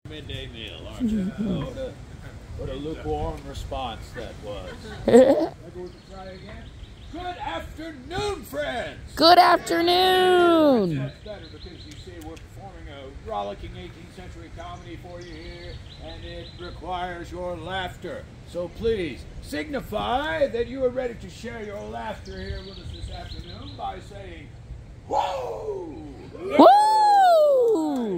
Midday meal, aren't you? What a lukewarm response that was. Try again. Good afternoon, friends! Good afternoon! That's better because you see we're performing a rollicking 18th century comedy for you here, and it requires your laughter. So please, signify that you are ready to share your laughter here with us this afternoon by saying, whoa! Woo!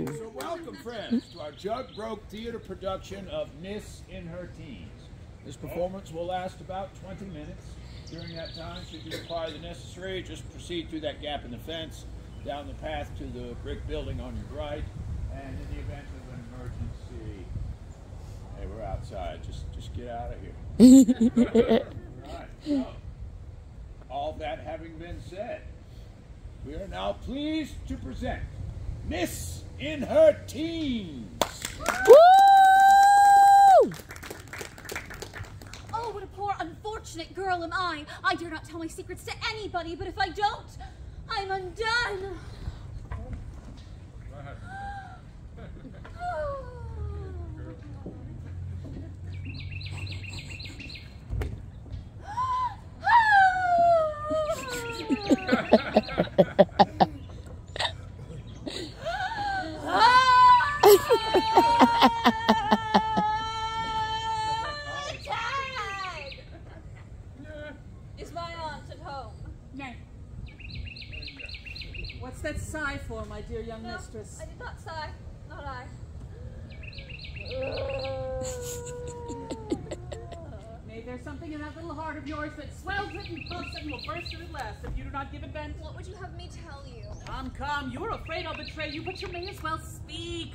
So welcome, friends, to our Jug Broke Theater production of Miss in Her Teens. This performance will last about 20 minutes. During that time, should you require the necessary, just proceed through that gap in the fence, down the path to the brick building on your right, and in the event of an emergency, hey, we're outside, just get out of here. Right, so, all that having been said, we are now pleased to present Miss in Her Teens. Woo! Oh, what a poor, unfortunate girl am I. I dare not tell my secrets to anybody, but if I don't, I'm undone. What's that sigh for, my dear young mistress? I did not sigh, not I. Maybe there's something in that little heart of yours that swells it and puffs it and will burst at last if you do not give it vent. What would you have me tell you? Come, you're afraid I'll betray you, but you may as well speak.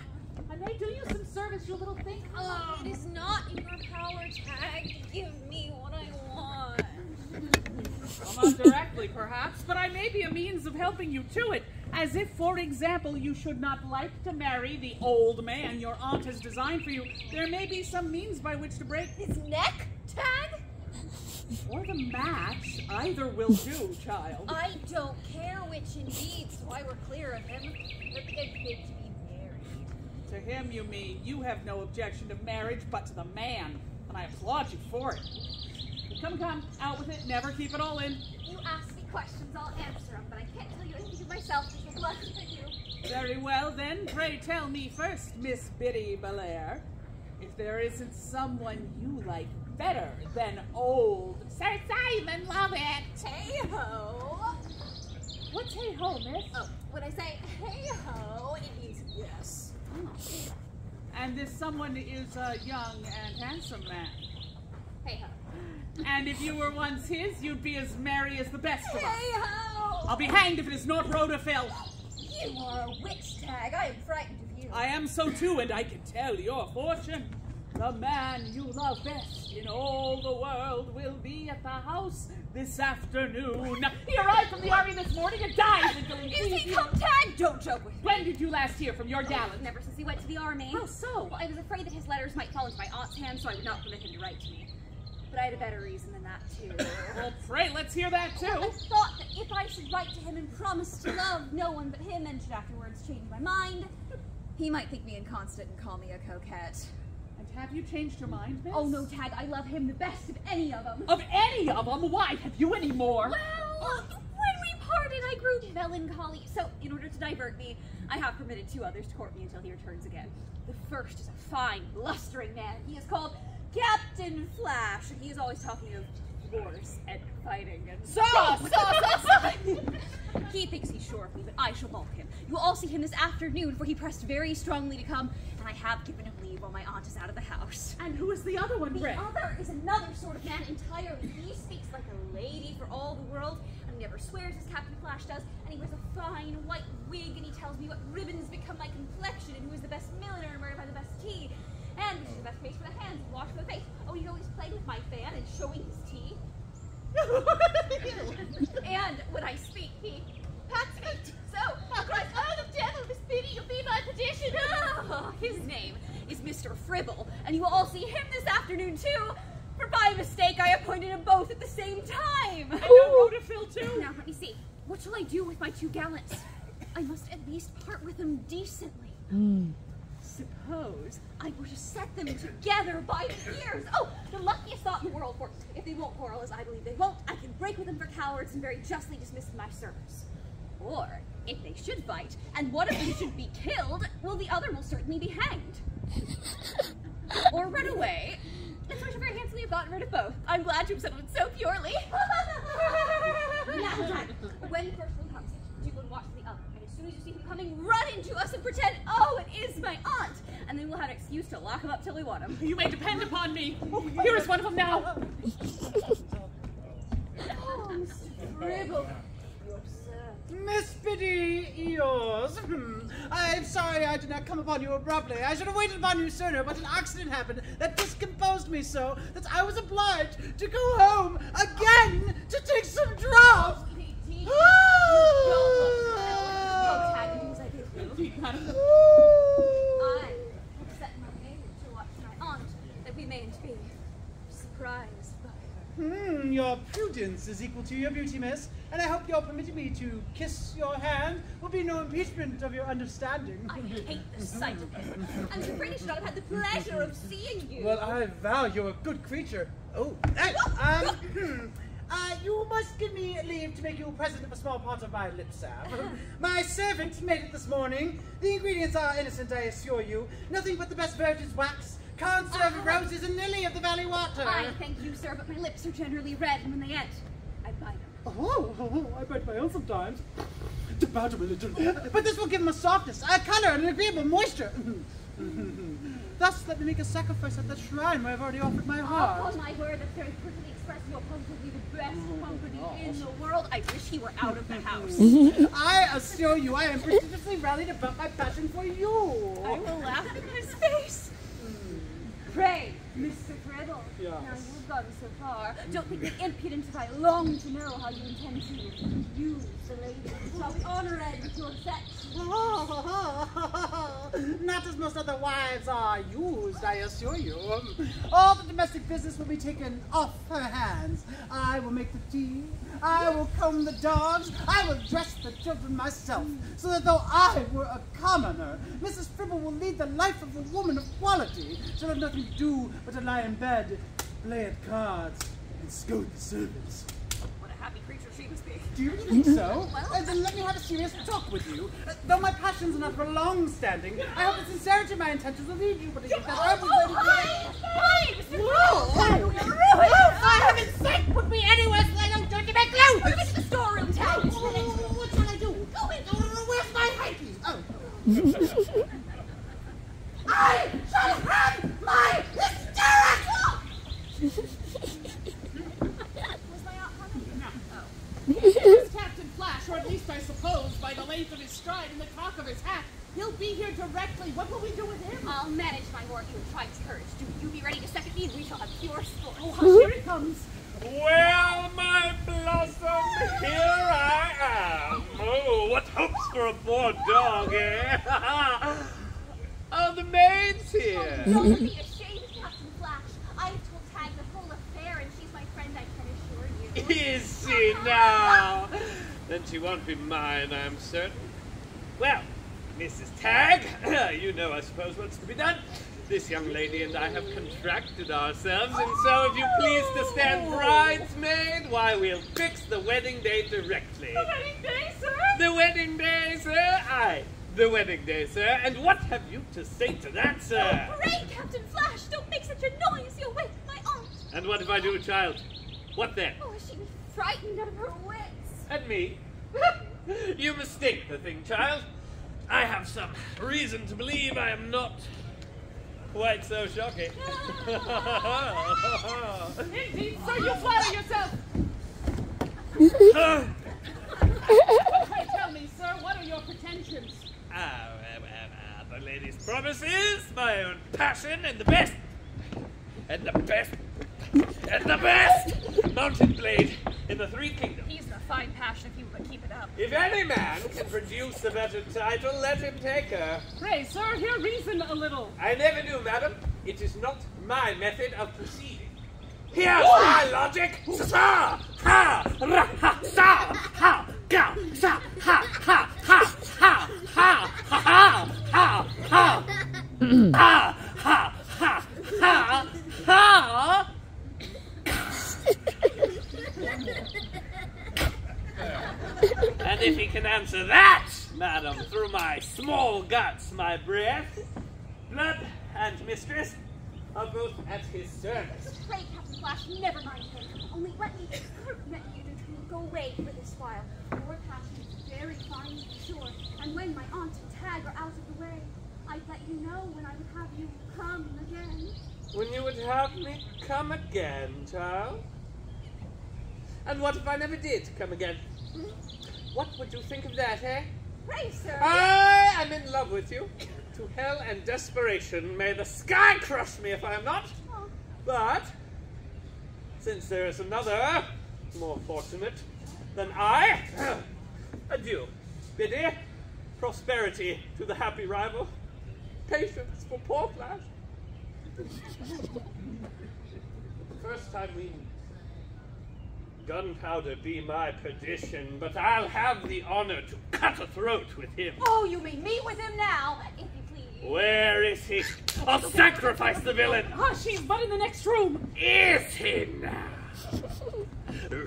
I may do you some service, you little thing. Oh, it is not in your power, Tag, to give me what I want. Well, not directly, perhaps, but I may be a means of helping you to it. As if, for example, you should not like to marry the old man your aunt has designed for you, there may be some means by which to break his neck, Tag? Or the match. Either will do, child. I don't care which indeed, so I were clear of him. The pig bid to be married. To him, you mean. You have no objection to marriage, but to the man. And I applaud you for it. Come, out with it. Never keep it all in. You ask me questions, I'll answer them, but I can't tell you anything of myself that will blush at you. Very well, then. Pray tell me first, Miss Biddy Belair, if there isn't someone you like better than old Sir Simon Lovett. Hey-ho. What's hey-ho, miss? Oh, when I say hey-ho, it means yes. Oh. And this someone is a young and handsome man. Hey-ho. And if you were once his, you'd be as merry as the best of us. Hey-ho! I'll be hanged if it is not Rhoda Phil. You are a witch, Tag. I am frightened of you. I am so too, and I can tell your fortune. The man you love best in all the world will be at the house this afternoon. He arrived from the army this morning and died. Is he come, Tag? Don't joke with me. When did you last hear from your gallant? Never since he went to the army. Oh, so? Well, I was afraid that his letters might fall into my aunt's hands, so I would not permit him to write to me. But I had a better reason than that, too. Well, pray, let's hear that, too. I thought that if I should write to him and promise to love no one but him and should afterwards change my mind, he might think me inconstant and call me a coquette. And have you changed your mind, miss? Oh, no, Tag. I love him the best of any of them. Of any of them? Why? Have you any more? Well, when we parted, I grew melancholy. So, in order to divert me, I have permitted 2 others to court me until he returns again. The first is a fine, blustering man. He is called Captain Flash, and he is always talking of wars and fighting and so. He thinks he's sure of me, but I shall balk him. You will all see him this afternoon, for he pressed very strongly to come, and I have given him leave while my aunt is out of the house. And who is the other one, Brett? The other is another sort of man entirely. He speaks like a lady for all the world, and never swears as Captain Flash does, and he wears a fine white wig, and he tells me what ribbons become my complexion, and who is the best milliner and where to buy the best tea. And which is the best face for the hands and wash for the face. Oh, he's always playing with my fan and showing his teeth. And when I speak, he pats me. So, he cries, oh, the devil, Miss Biddy, you'll be my petition. Oh, his name is Mr. Fribble, and you will all see him this afternoon, too. For by mistake, I appointed them both at the same time. And no Rhoda Phil, too. Now, let me see. What shall I do with my 2 gallants? I must at least part with them decently. suppose I were to set them together by the ears. Oh, the luckiest thought in the world, for if they won't quarrel as I believe they won't, I can break with them for cowards and very justly dismiss my service. Or, if they should fight, and one of them should be killed, well, the other will certainly be hanged. Or run away. And so very handsomely have gotten rid of both. I'm glad to have settled it so purely. Now done. When the first one comes, you go and watch the other. And as soon as you see him coming, run into us and pretend, oh, it is my aunt. And then we'll have an excuse to lock him up till we want him. You may depend upon me. Here is one of them now. Oh, Mr. Dribble. You're absurd. Miss Biddy, yours. I'm sorry I did not come upon you abruptly. I should have waited upon you sooner, but an accident happened that discomposed me so that I was obliged to go home again to take some drops. I have set my maid to watch my aunt, that we mayn't be surprised by her. Your prudence is equal to your beauty, miss, and I hope your permitting me to kiss your hand will be no impeachment of your understanding. I hate the sight of him. I'm afraid I should not have had the pleasure of seeing you. Well, I vow you're a good creature. You must give me leave to make you a present of a small part of my lip salve. My servant made it this morning. The ingredients are innocent, I assure you. Nothing but the best virgin's wax, conserve roses, and lily of the valley water. I thank you, sir, but my lips are generally red, and when they end, I bite them. I bite my own sometimes. To powder a little. But this will give them a softness, a color, and an agreeable moisture. Thus, let me make a sacrifice at the shrine where I've already offered my heart. Upon my word, that's very prettily expressed. You're positively the best company in the world. I wish he were out of the house. I assure you, I am prodigiously rallied about my passion for you. I will laugh in his face. Pray, Mr. Dribble. Yes. Now you've gone so far. Don't think me impudent if I long to know how you intend to use the lady. Shall we honor Ed with your sex? Not as most other wives are used, I assure you. All the domestic business will be taken off her hands. I will make the tea. I will comb the dogs. I will dress the children myself, so that though I were a commoner, Mrs. Fribble will lead the life of a woman of quality. She'll have nothing to do but to lie in bed, play at cards, and scold the servants. What a happy creature she must be. Do you really think so? Well, Then let me have a serious talk with you. Though my passions are not for long standing, I hope the sincerity of my intentions will lead you. But Mr. For heaven's sake, put me anywhere so I don't dirty my clothes! Go into the storeroom, Tad. What shall I do? Go in. Where's my hankies? Oh. I shall have my hysterics! Was my aunt coming? No. This is Captain Flash, or at least I suppose, by the length of his stride and the cock of his hat. He'll be here directly. What will we do with him? I'll manage my warning and try his courage. Do you be ready to second me, and we shall have pure sport. Oh, here he comes. Well, my blossom, here I am. Oh, what hopes for a poor dog, eh? Oh, the maid's here. Don't be ashamed, Captain Flash. I've told Tag the whole affair, and she's my friend, I can assure you. Is she now? Then she won't be mine, I'm certain. Well, Mrs. Tagg, you know, I suppose, what's to be done. This young lady and I have contracted ourselves, and so if you please to stand bridesmaid, why, we'll fix the wedding day directly. The wedding day, sir? The wedding day, sir? Aye, the wedding day, sir. And what have you to say to that, sir? Hooray, Captain Flash! Don't make such a noise. You'll wake my aunt. And what if I do, child? What then? Oh, she'd be frightened out of her wits. And me? You mistake the thing, child. I have some reason to believe I am not quite so shocking. Indeed, sir, you flatter yourself. Pray tell me, sir, what are your pretensions? The lady's promises, my own passion, and the best, mountain blade in the three kingdoms. He's a fine passion if you but keep it up. If any man can produce a better title, let him take her. Pray, sir, hear reason a little. I never do, madam. It is not my method of proceeding. Here's my logic. Sa ha ra ha sa ha ga sa ha ha ha ha ha ha ha ha ha. Ha! Ha! Ha! Ha! Ha! And if he can answer that, madam, through my small guts, my breath, blood, and mistress are both at his service. Pray, Captain Flash, never mind him. Only let me go away for this while. Your passion is very fine, to be sure, and when my aunt and Tag are out of the way, I'd let you know when I would have you come again. When you would have me come again, child? And what if I never did come again? What would you think of that, eh? Pray, sir. I am in love with you. To hell and desperation. May the sky crush me if I am not. Oh. But, since there is another, more fortunate than I, adieu. Biddy, prosperity to the happy rival. Patience for poor Flash. The first time we gunpowder be my perdition, but I'll have the honor to cut a throat with him. Oh, you may meet with him now, if you please. Where is he? I'll sacrifice the villain. Hush, he's but in the next room. Is he now?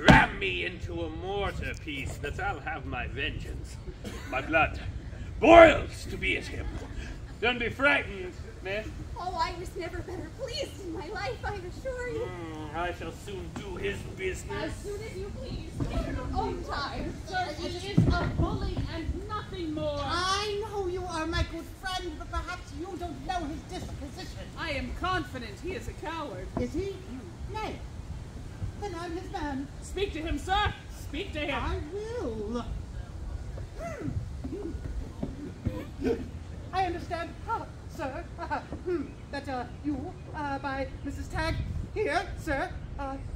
Ram me into a mortar piece that I'll have my vengeance. My blood boils to be at him. Don't be frightened, miss. Oh, I was never better pleased in my life, I assure you. I shall soon do his business. As soon as you please. In your own time. Sir, it is a bully and nothing more. I know you are my good friend, but perhaps you don't know his disposition. I am confident he is a coward. Is he? Nay. Then I'm his man. Speak to him, sir. Speak to him. I will. I understand, sir, that you, by Mrs. Tag, here, sir,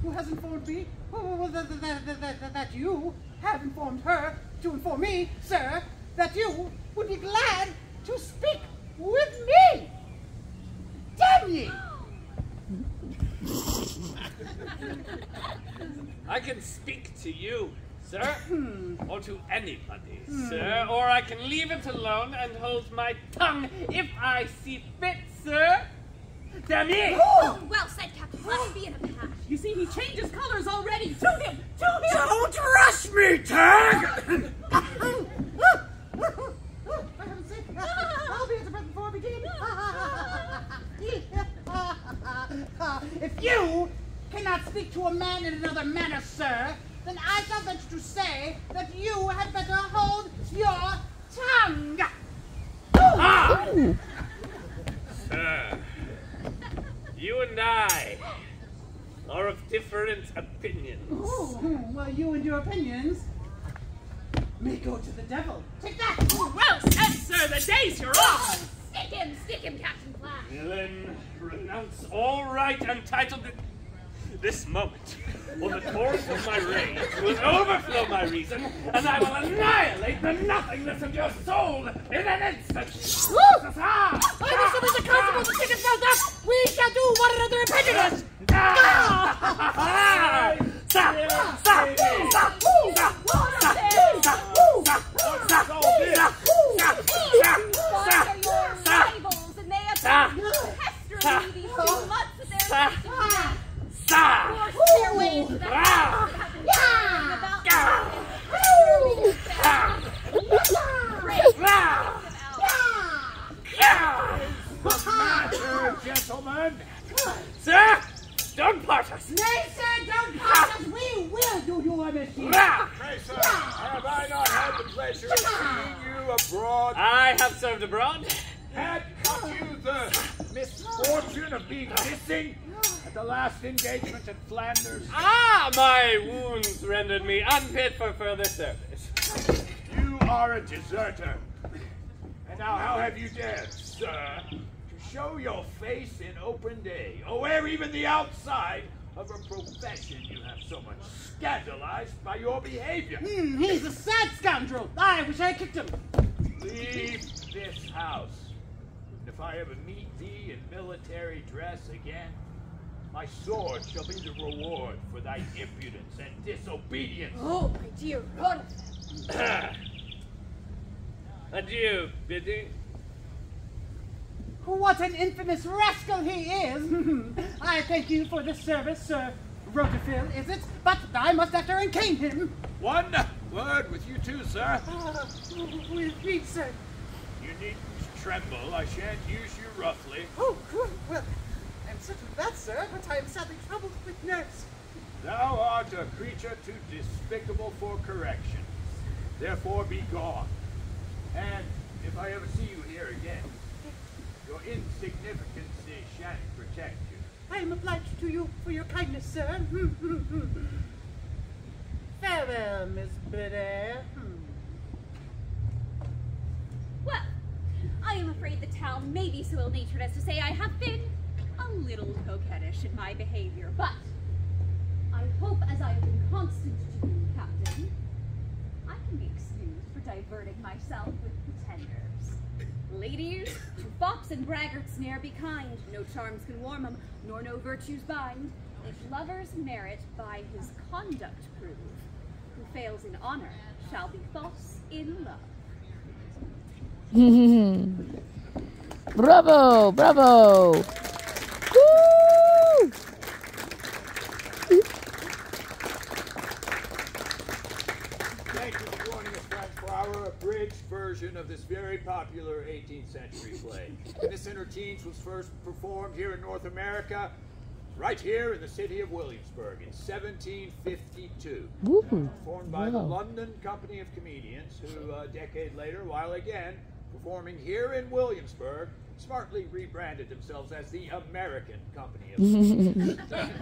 who has informed me that you have informed her to inform me, sir, that you would be glad to speak with me. Damn ye! I can speak to you, sir, or to anybody, sir, or I can leave it alone and hold my tongue if I see fit, sir. Damn ye! Oh, well said, Captain Flash. Be in a passion. You see, he changes colors already. To him! To him! Don't rush me, Tag! For heaven's sake, I'll be at the breath before I begin. If you cannot speak to a man in another manner, sir, then I shall venture to say that you had better hold your tongue. Ah! Sir, you and I are of different opinions. Oh, well, you and your opinions may go to the devil. Take that! Well said, sir. The day's you're off. Stick him, Captain Flash. Villain, renounce all right and title this moment, or the torrent of my rage will overflow my reason, and I will annihilate the nothingness of your soul in an instant. I understand the constable to take us both up. We shall do one another impediments. Rivals, and they have been pestering me these 2 months that they're forced their way into the house. What's the matter, gentlemen? Sir, don't part us. Nay, sir, don't part us. We will do you a mischief. Pray, sir, have I not had the pleasure of seeing you abroad? I have served abroad. Had not you the misfortune of being missing at the last engagement in Flanders? Ah, my wounds rendered me unfit for further service. You are a deserter. And now how have you dared, sir, to show your face in open day, or wear even the outside of a profession you have so much scandalized by your behavior? He's a sad scoundrel. I wish I kicked him. Leave this house. And if I ever meet thee in military dress again, my sword shall be the reward for thy impudence and disobedience. Oh, my dear, run. Adieu, Biddy. What an infamous rascal he is! I thank you for the service, Sir Rotafil, is it? But I must after and cane him. One word with you too, sir. With me, sir. You needn't tremble. I shan't use you roughly. Oh, good. Well, I'm certain of that, sir, but I am sadly troubled with nerves. Thou art a creature too despicable for correction. Therefore be gone. And if I ever see you here again, your insignificance shan't protect you. I am obliged to you for your kindness, sir. Farewell, Miss Biddy. Well, I am afraid the town may be so ill-natured as to say I have been a little coquettish in my behavior, but I hope as I have been constant to you, Captain, I can be excused for diverting myself with pretenders. Ladies, to fops and braggarts ne'er be kind, no charms can warm 'em, nor no virtues bind. If lovers merit by his conduct prove, who fails in honor shall be false in love. Bravo! Bravo! Woo! Thank you for joining us, friends, for our abridged version of this very popular 18th century play. Miss and Her Teens was first performed here in North America, right here in the city of Williamsburg in 1752. Performed by the London Company of Comedians, who a decade later, while again performing here in Williamsburg, smartly rebranded themselves as the American Company of Comedians.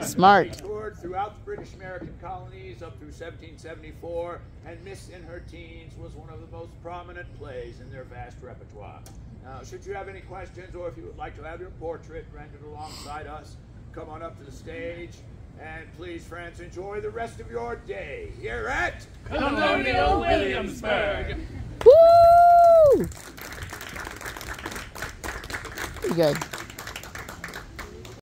Smart. They toured throughout the British American colonies up through 1774, and Miss in Her Teens was one of the most prominent plays in their vast repertoire. Now, should you have any questions, or if you would like to have your portrait rendered alongside us, come on up to the stage, and please, friends, enjoy the rest of your day here at Colonial Williamsburg. Woo! Pretty good.